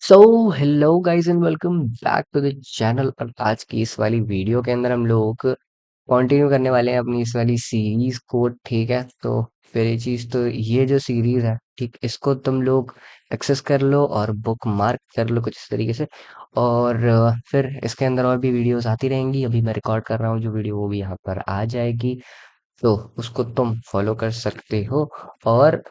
So hello guys and welcome back to the channel. और आज की इस वाली वीडियो के अंदर हम लोग कंटिन्यू करने वाले हैं अपनी इस वाली सीरीज को। ठीक है, तो पहली चीज तो ये जो सीरीज है, ठीक, इसको तुम लोग एक्सेस कर लो और बुक मार्क कर लो कुछ इस तरीके से। और फिर इसके अंदर और भी वीडियोस आती रहेंगी। अभी मैं रिकॉर्ड कर रहा हूँ जो वीडियो, वो भी यहाँ पर आ जाएगी, तो उसको तुम फॉलो कर सकते हो। और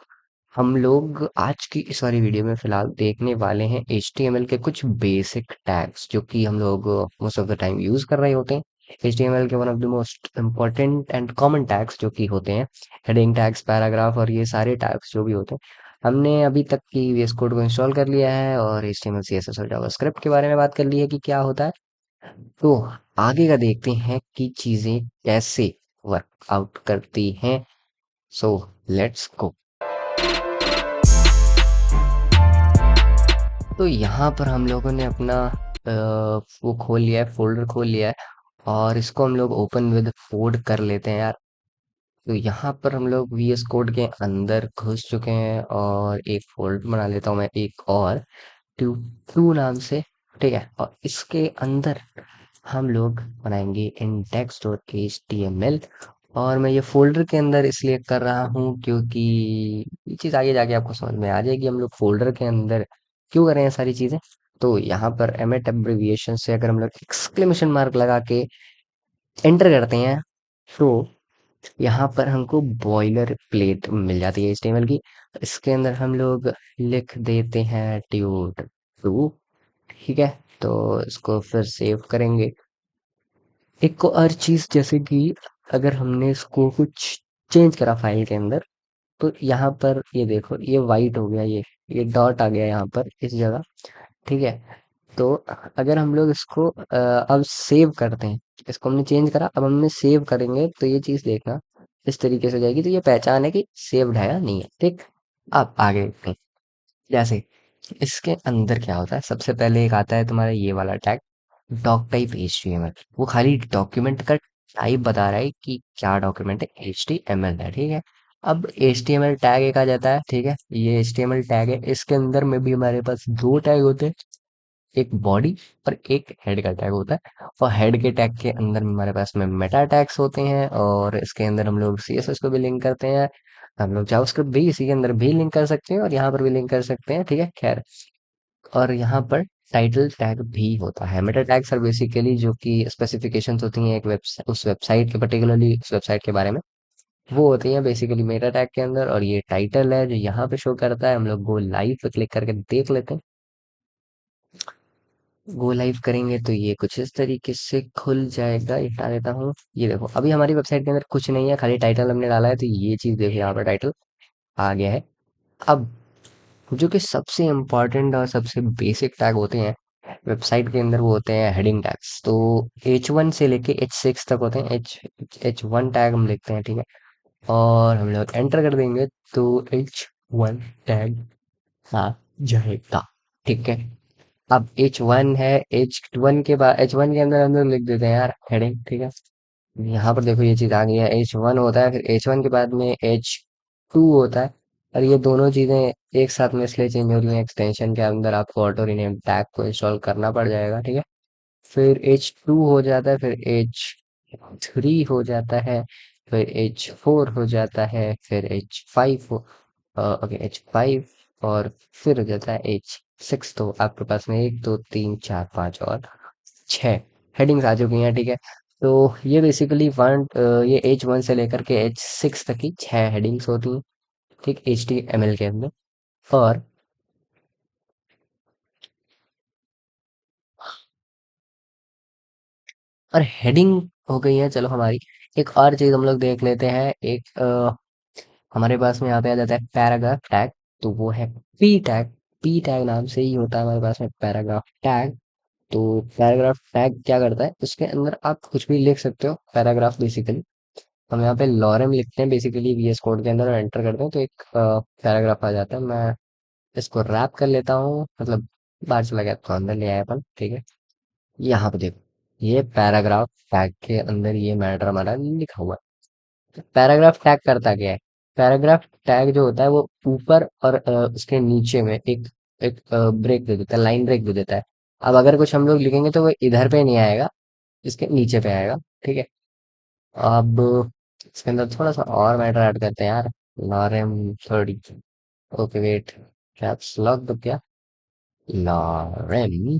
हम लोग आज की इस वाली वीडियो में फिलहाल देखने वाले हैं HTML के कुछ बेसिक टैग्स जो कि हम लोग most of the time use कर रहे होते हैं। HTML के one of the most important and common tags जो कि होते हैं हेडिंग टैग्स, पैराग्राफ और ये सारे टैग्स जो भी होते हैं। हमने अभी तक की VS कोड को इंस्टॉल कर लिया है और HTML CSS और जावास्क्रिप्ट के बारे में बात कर ली है कि क्या होता है। तो आगे का देखते हैं कि चीजें कैसे वर्कआउट करती हैं। So let's go. तो यहाँ पर हम लोगों ने अपना वो खोल लिया है, फोल्डर खोल लिया है और इसको हम लोग ओपन विद कोड कर लेते हैं यार। तो यहाँ पर हम लोग VS कोड के अंदर घुस चुके हैं और एक फोल्डर बना लेता हूँ मैं, एक और टू टू नाम से। ठीक है, और इसके अंदर हम लोग बनाएंगे index.html। और मैं ये फोल्डर के अंदर इसलिए कर रहा हूँ क्योंकि ये चीज़ आगे जाके आपको समझ में आ जाएगी हम लोग फोल्डर के अंदर क्यों कर रहे हैं सारी चीज़ें। तो यहाँ पर एमएट एब्रिविएशन से अगर हम लोग एक्सक्लेमेशन मार्क लगा के एंटर करते हैं, तो यहाँ पर हमको बॉयलर प्लेट मिल जाती है HTML की। इसके अंदर हम लोग लिख देते हैं ट्यूट टू। ठीक है, तो इसको फिर सेव करेंगे। एक और चीज जैसे कि अगर हमने इसको कुछ चेंज करा फाइल के अंदर, तो यहाँ पर ये देखो, ये वाइट हो गया, ये डॉट आ गया यहाँ पर इस जगह। ठीक है, तो अगर हम लोग इसको अब सेव करते हैं, इसको हमने चेंज करा, अब हमने सेव करेंगे तो ये चीज देखना इस तरीके से हो जाएगी। तो ये पहचान है कि सेव्ड है या नहीं है। ठीक, अब आगे देखते हैं। जैसे इसके अंदर क्या होता है, सबसे पहले एक आता है तुम्हारा ये वाला टैग, डॉक टाइप HTML। वो खाली डॉक्यूमेंट का टाइप बता रहा है कि क्या डॉक्यूमेंट है, HTML है। ठीक है, अब HTML टैग एक आ जाता है। ठीक है, ये HTML टैग है, इसके अंदर में भी हमारे पास दो टैग होते हैं, एक बॉडी और एक हेड का टैग होता है। और हेड के टैग के अंदर में हमारे पास में मेटा टैग्स होते हैं और इसके अंदर हम लोग CSS को भी लिंक करते हैं। हम लोग जावास्क्रिप्ट भी इसी के अंदर भी लिंक कर सकते हैं और यहाँ पर भी लिंक कर सकते हैं। ठीक है, खैर। और यहाँ पर टाइटल टैग भी होता है। मेटा टैग्स आर बेसिकली जो कि स्पेसिफिकेशंस होती हैं एक वेबसाइट, उस वेबसाइट के, पर्टिकुलरली उस वेबसाइट के बारे में, वो होती हैं बेसिकली मेटा टैग के अंदर। और ये टाइटल है जो यहाँ पे शो करता है। हम लोग गो लाइव पे क्लिक करके देख लेते हैं। गो लाइव करेंगे तो ये कुछ इस तरीके से खुल जाएगा। ये हटा देता हूँ। ये देखो, अभी हमारी वेबसाइट के अंदर कुछ नहीं है, खाली टाइटल हमने डाला है, तो ये चीज देखो, यहाँ पर टाइटल आ गया है। अब जो कि सबसे इम्पोर्टेंट और सबसे बेसिक टैग होते हैं वेबसाइट के अंदर, वो होते हैं हेडिंग टैग्स। तो H1 से लेके H6 तक होते हैं। H1 टैग हम लिखते हैं। ठीक है, और हम लोग एंटर कर देंगे तो H1 टैग आ जाएगा। ठीक है, अब H1 है, H1 के बाद H1 के अंदर हम लोग लिख देते हैं यार हेडिंग। ठीक है, यहाँ पर देखो ये चीज आ गई है। H1 होता है, फिर H1 के बाद में H2 होता है। और ये दोनों चीजें एक साथ में इसलिए चेंज हो रही हैं, एक्सटेंशन के अंदर आपको ऑटो रीनेम टैग को इंस्टॉल करना पड़ जाएगा। ठीक है, फिर H2 हो जाता है, फिर H3 हो जाता है, फिर H4 हो जाता है, फिर H5 हो, ओके H5, और फिर हो जाता है H6। तो आपके पास में एक दो तीन चार पाँच और छह हेडिंग्स आ चुकी हैं। ठीक है, तो ये बेसिकली ये H1 से लेकर के H6 तक की छह हेडिंग्स होती हैं। ठीक, HTML के अंदर। और और हेडिंग हो गई है, चलो हमारी। एक और चीज हम लोग देख लेते हैं। एक हमारे पास में यहाँ पे आ जाता है पैराग्राफ टैग। तो वो है पी टैग। पी टैग नाम से ही होता है हमारे पास में पैराग्राफ टैग। तो पैराग्राफ टैग क्या करता है, उसके अंदर आप कुछ भी लिख सकते हो। पैराग्राफ बेसिकली हम यहाँ पे लॉरम लिखते हैं बेसिकली VS कोड के अंदर, और एंटर करते हैं तो एक पैराग्राफ आ जाता है। मैं इसको रैप कर लेता हूँ, मतलब बाहर चला गया तो अंदर ले आया अपन। ठीक है, यहाँ पे देखो, ये पैराग्राफ टैग के अंदर ये मैटर हमारा लिखा हुआ है। पैराग्राफ टैग करता क्या है, पैराग्राफ टैग जो होता है वो ऊपर और उसके नीचे में एक एक ब्रेक दे देता है, लाइन ब्रेक दे देता है। अब अगर कुछ हम लोग लिखेंगे तो वो इधर पे नहीं आएगा, इसके नीचे पे आएगा। ठीक है। अब इसके अंदर थोड़ा सा और मैटर ऐड करते हैं यार। Lorem 30। Okay wait, caps lock दो क्या? लॉरेम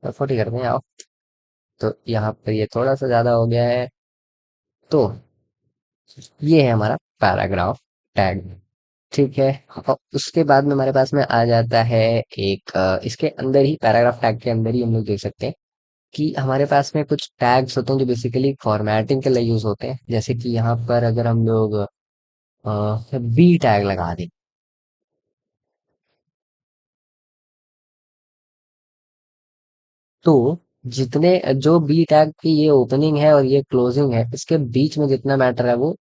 40 करते हैं आओ। तो यहाँ पर ये थोड़ा सा ज्यादा हो गया है। तो ये है हमारा पैराग्राफ टैग। ठीक है। और उसके बाद में हमारे पास में आ जाता है एक इसके अंदर ही, पैराग्राफ टैग के अंदर ही हम लोग देख सकते हैं कि हमारे पास में कुछ टैग्स होते हैं जो बेसिकली फॉर्मेटिंग के लिए यूज होते हैं। जैसे कि यहाँ पर अगर हम लोग बी टैग लगा दें, तो जितने जो बी टैग की ये ओपनिंग है और ये क्लोजिंग है, इसके बीच में जितना मैटर है वो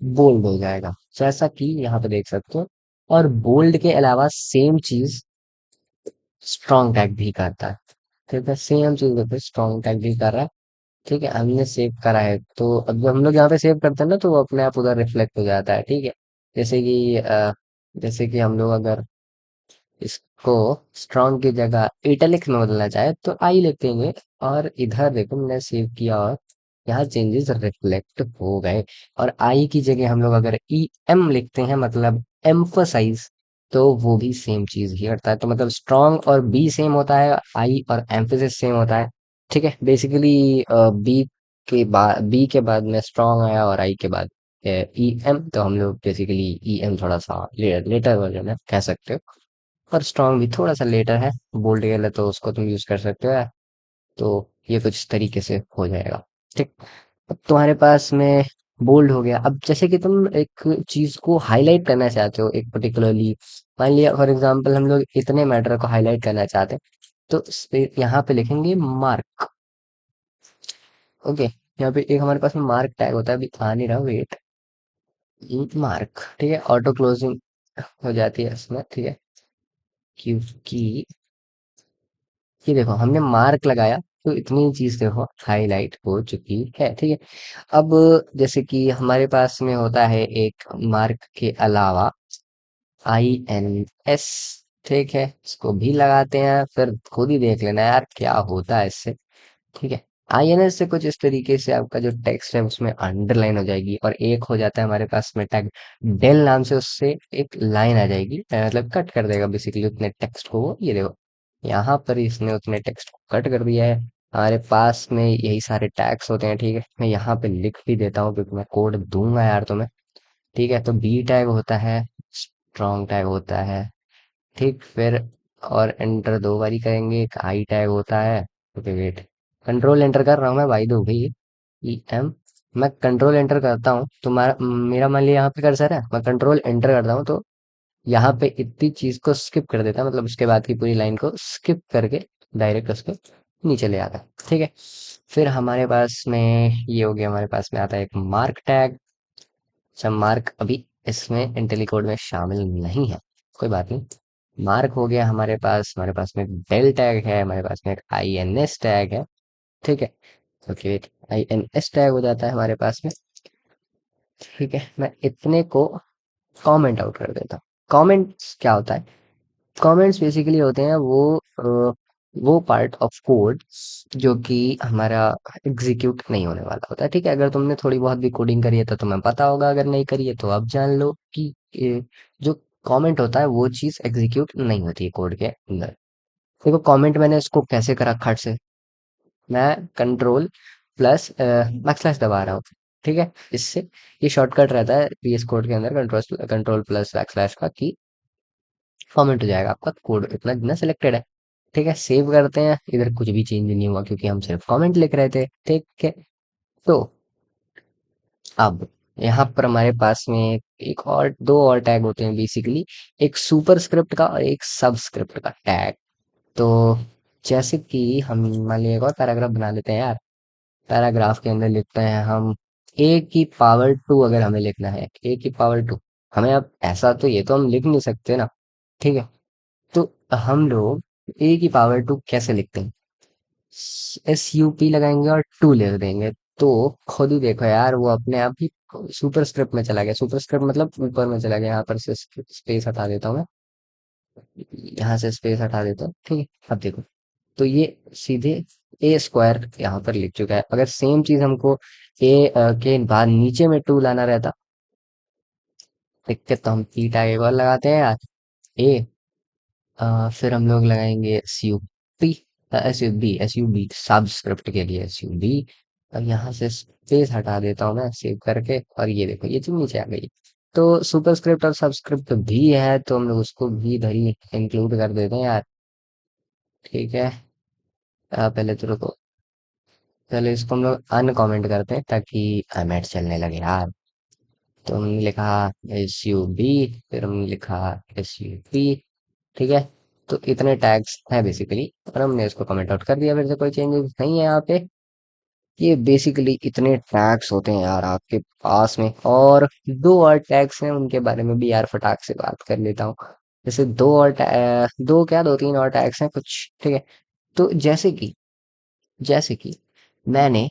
बोल्ड हो जाएगा, जैसा कि यहाँ पे देख सकते हो। और बोल्ड के अलावा सेम चीज स्ट्रॉन्ग टैग भी करता है। ठीक है, सेम चीज स्ट्रॉन्ग टैग भी कर रहा है। ठीक है, हमने सेव करा है तो अब जब हम लोग यहाँ पे सेव करते हैं ना, तो वो अपने आप उधर रिफ्लेक्ट हो जाता है। ठीक है। जैसे कि जैसे कि हम लोग अगर इसको स्ट्रॉन्ग की जगह इटैलिक में बदलना चाहे तो आई लिख देंगे। और इधर देखो मैंने सेव किया और यहाँ चेंजेस रिफ्लेक्ट हो गए। और आई की जगह हम लोग अगर ई एम लिखते हैं, मतलब एम्फसाइज, तो वो भी सेम चीज ही करता है। तो मतलब स्ट्रॉन्ग और बी सेम होता है, आई और एम्फेसिस सेम होता है। ठीक है, बेसिकली बी के बाद में स्ट्रॉन्ग आया और आई के बाद ई एम, तो हम लोग बेसिकली ई एम थोड़ा सा लेटर वर्जन है कह सकते हो। पर स्ट्रांग भी थोड़ा सा लेटर है। बोल्ड के लिए तो उसको तुम यूज कर सकते हो यार। तो ये कुछ तरीके से हो जाएगा। ठीक। अब तुम्हारे पास में बोल्ड हो गया। अब जैसे कि तुम एक चीज को हाईलाइट करना चाहते हो एक पर्टिकुलरली, मान लिया फॉर एग्जांपल हम लोग इतने मैटर को हाईलाइट करना चाहते हैं, तो इस पे यहाँ पे लिखेंगे मार्क। ओके, यहाँ पे एक हमारे पास में मार्क टैग होता है, अभी आ नहीं रहा, वेट। मार्क, ठीक है, ऑटो क्लोजिंग हो जाती है इसमें। ठीक है, क्योंकि ये देखो हमने मार्क लगाया, तो इतनी चीज देखो हाईलाइट हो चुकी है। ठीक है। अब जैसे कि हमारे पास में होता है एक मार्क के अलावा INS। ठीक है, इसको भी लगाते हैं, फिर खुद ही देख लेना यार क्या होता है इससे। ठीक है। INS से कुछ इस तरीके से आपका जो टेक्स्ट है उसमें अंडरलाइन हो जाएगी, और एक हो जाता है हमारे पास में टैग डेल नाम से, उससे एक लाइन आ जाएगी, मतलब कट कर देगा बेसिकली उतने टेक्स्ट को वो। ये देखो यहाँ पर इसने उतने टेक्स्ट को कट कर दिया है। हमारे पास में यही सारे टैग्स होते हैं। ठीक है, मैं यहाँ पे लिख भी देता हूँ क्योंकि मैं कोड दूंगा यार तुम्हें। ठीक है, तो बी टैग होता है, स्ट्रॉन्ग टैग होता है। ठीक, फिर और एंटर दो बारी करेंगे, एक आई टैग होता है। ओके वेट, कंट्रोल एंटर कर रहा हूँ मैं भाई, दो भाई। EM, मैं कंट्रोल एंटर करता हूँ, तुम्हारा मेरा मान लिया यहाँ पे कर्सर है, मैं कंट्रोल एंटर करता हूँ, तो यहाँ पे इतनी चीज को स्किप कर देता है, मतलब उसके बाद की पूरी लाइन को स्किप करके डायरेक्ट उसके नीचे ले आता है। ठीक है। फिर हमारे पास में ये हो गया, हमारे पास में आता है एक मार्क टैग। अच्छा, मार्क अभी इसमें इंटेलीकोड में शामिल नहीं है, कोई बात नहीं। मार्क हो गया हमारे पास में डेल टैग है, हमारे पास में एक INS टैग है। ठीक है, ओके, INS टैग हो जाता है हमारे पास में। ठीक है, मैं इतने को कमेंट आउट कर देता हूँ। कमेंट्स क्या होता है? कमेंट्स बेसिकली होते हैं वो पार्ट ऑफ कोड जो कि हमारा एग्जीक्यूट नहीं होने वाला होता है। ठीक है, अगर तुमने थोड़ी बहुत भी कोडिंग करी है तो तुम्हें पता होगा, अगर नहीं करी है तो अब जान लो कि जो कमेंट होता है वो चीज एग्जीक्यूट नहीं होती है कोड के अंदर। देखो कमेंट मैंने इसको कैसे करा खट से, मैं कंट्रोल प्लस बैकस्लैश दबा रहा हूँ। ठीक है, इससे ये शॉर्टकट रहता है VS कोड के अंदर, कंट्रोल कंट्रोल प्लस बैकस्लैश का, कि कमेंट हो जाएगा आपका कोड इतना जितना सिलेक्टेड है। ठीक है, सेव करते हैं, इधर कुछ भी चेंज नहीं हुआ क्योंकि हम सिर्फ कमेंट लिख रहे थे। ठीक है। तो अब यहाँ पर हमारे पास में एक और दो और टैग होते हैं बेसिकली, एक सुपर स्क्रिप्ट का और एक सब स्क्रिप्ट का टैग। तो जैसे कि हम मान लिया एक और पैराग्राफ बना लेते हैं यार। पैराग्राफ के अंदर लिखते हैं हम A की पावर 2, अगर हमें लिखना है A की पावर 2, हमें अब ऐसा तो ये तो हम लिख नहीं सकते ना। ठीक है, तो हम लोग A की पावर 2 कैसे लिखते हैं? SUP लगाएंगे और 2 लिख देंगे, तो खुद ही देखो यार वो अपने आप ही सुपर स्क्रिप्ट में चला गया। सुपर स्क्रिप्ट मतलब ऊपर में चला गया। यहाँ पर से स्पेस हटा देता हूँ मैं। यहाँ से स्पेस हटा देता हूँ, ठीक है। अब देखो, तो ये सीधे ए स्क्वायर यहाँ पर लिख चुका है। अगर सेम चीज हमको ए के बाद नीचे में टू लाना रहता, दिक्कत तो हम थीटा एक और लगाते हैं यार। ए, फिर हम लोग लगाएंगे S U P, S U B subscript के लिए एस यू बी। अब यहाँ से स्पेस हटा देता हूँ मैं सेव करके, और ये देखो ये चीज नीचे आ गई। तो सुपरस्क्रिप्ट और सबस्क्रिप्ट भी है, तो हम लोग उसको भी इधर ही इंक्लूड कर देते हैं यार, ठीक है। पहले तो रुको, पहले इसको हम लोग अनकमेंट करते हैं ताकि मैच चलने लगे यार। तो हमने लिखा एस यू बी, फिर हमने लिखा एस यू पी, ठीक है। तो इतने टैग्स हैं बेसिकली, और हमने इसको कमेंट आउट कर दिया, फिर से कोई चेंजेस नहीं है यहाँ पे। ये बेसिकली इतने टैग्स होते हैं यार आपके पास में, और दो और टैग्स हैं उनके बारे में भी यार फटाक से बात कर लेता हूँ। जैसे दो क्या, दो तीन और टैग्स हैं कुछ, ठीक है। तो जैसे कि मैंने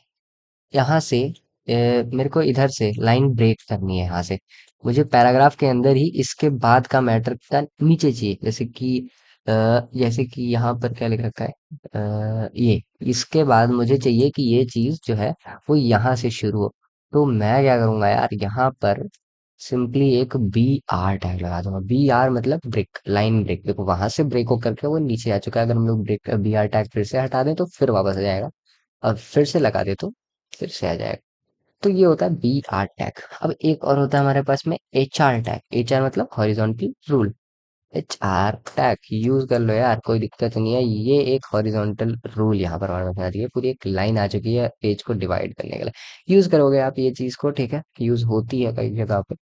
यहाँ से मेरे को इधर से लाइन ब्रेक करनी है यहाँ से, मुझे पैराग्राफ के अंदर ही इसके बाद का मैटर का नीचे चाहिए। जैसे कि यहाँ पर क्या लिख रखा है, ये इसके बाद मुझे चाहिए कि ये चीज जो है वो यहाँ से शुरू हो। तो मैं क्या करूंगा यार, यहाँ पर सिंपली एक बी आर टैग लगा दूंगा। बी आर मतलब ब्रेक, लाइन ब्रेक। देखो वहां से ब्रेक होकर के वो नीचे आ चुका है, अगर हम लोग ब्रेक बी आर टैग फिर से हटा दें तो फिर वापस आ जाएगा, और फिर से लगा दे तो फिर से आ जाएगा। तो ये होता है बी आर टैग। अब एक और होता है हमारे पास में H R tag. H R मतलब horizontal rule. H R tag use कर लो यार, कोई दिक्कत नहीं है। ये एक हॉरिजॉन्टल रूल यहाँ पर हमारे पास आ चुकी है, पूरी एक लाइन आ चुकी है पेज को डिवाइड करने के लिए। यूज करोगे आप ये चीज को, ठीक है, यूज होती है कई जगह पे।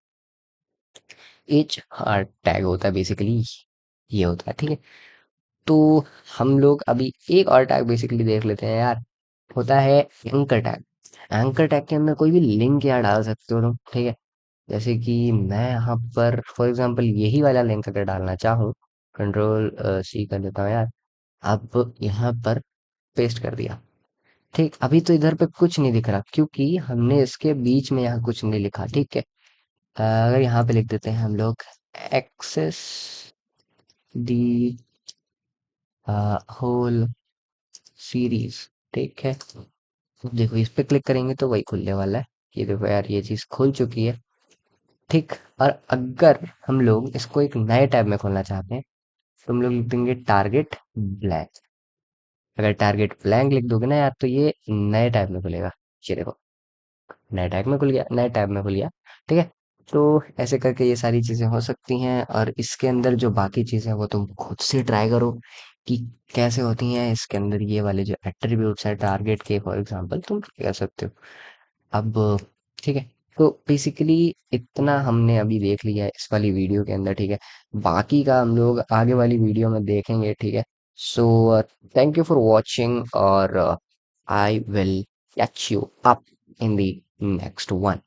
एच आर टैग होता है बेसिकली, ये होता है, ठीक है। तो हम लोग अभी एक और टैग बेसिकली देख लेते हैं यार, होता है एंकर टैग। एंकर टैग के अंदर कोई भी लिंक यहाँ डाल सकते हो तुम, ठीक है। जैसे कि मैं यहाँ पर फॉर एग्जांपल यही वाला लिंक अगर डालना चाहूँ, कंट्रोल सी कर देता हूँ यार। अब यहाँ पर पेस्ट कर दिया, ठीक। अभी तो इधर पे कुछ नहीं दिख रहा क्योंकि हमने इसके बीच में यहाँ कुछ नहीं लिखा, ठीक है। अगर यहाँ पे लिख देते हैं हम लोग एक्सेस दी होल सीरीज, ठीक है। देखो इस पे क्लिक करेंगे तो वही खुलने वाला है। ये देखो यार ये चीज खुल चुकी है, ठीक। और अगर हम लोग इसको एक नए टैब में खोलना चाहते हैं तो हम लोग लिख देंगे टारगेट ब्लैंक। अगर टारगेट ब्लैंक लिख दोगे ना यार तो ये नए टैब में खुलेगा। ये देखो नए टैब में खुल गया, नए टैब में खुल गया, ठीक है। तो ऐसे करके ये सारी चीजें हो सकती हैं, और इसके अंदर जो बाकी चीजें हैं वो तुम खुद से ट्राई करो कि कैसे होती हैं। इसके अंदर ये वाले जो एट्रीब्यूट्स हैं टारगेट के फॉर एग्जांपल तुम कर सकते हो। अब ठीक है, तो बेसिकली इतना हमने अभी देख लिया है इस वाली वीडियो के अंदर, ठीक है। बाकी का हम लोग आगे वाली वीडियो में देखेंगे, ठीक है। So thank you for watching, और I will catch you up in the next one.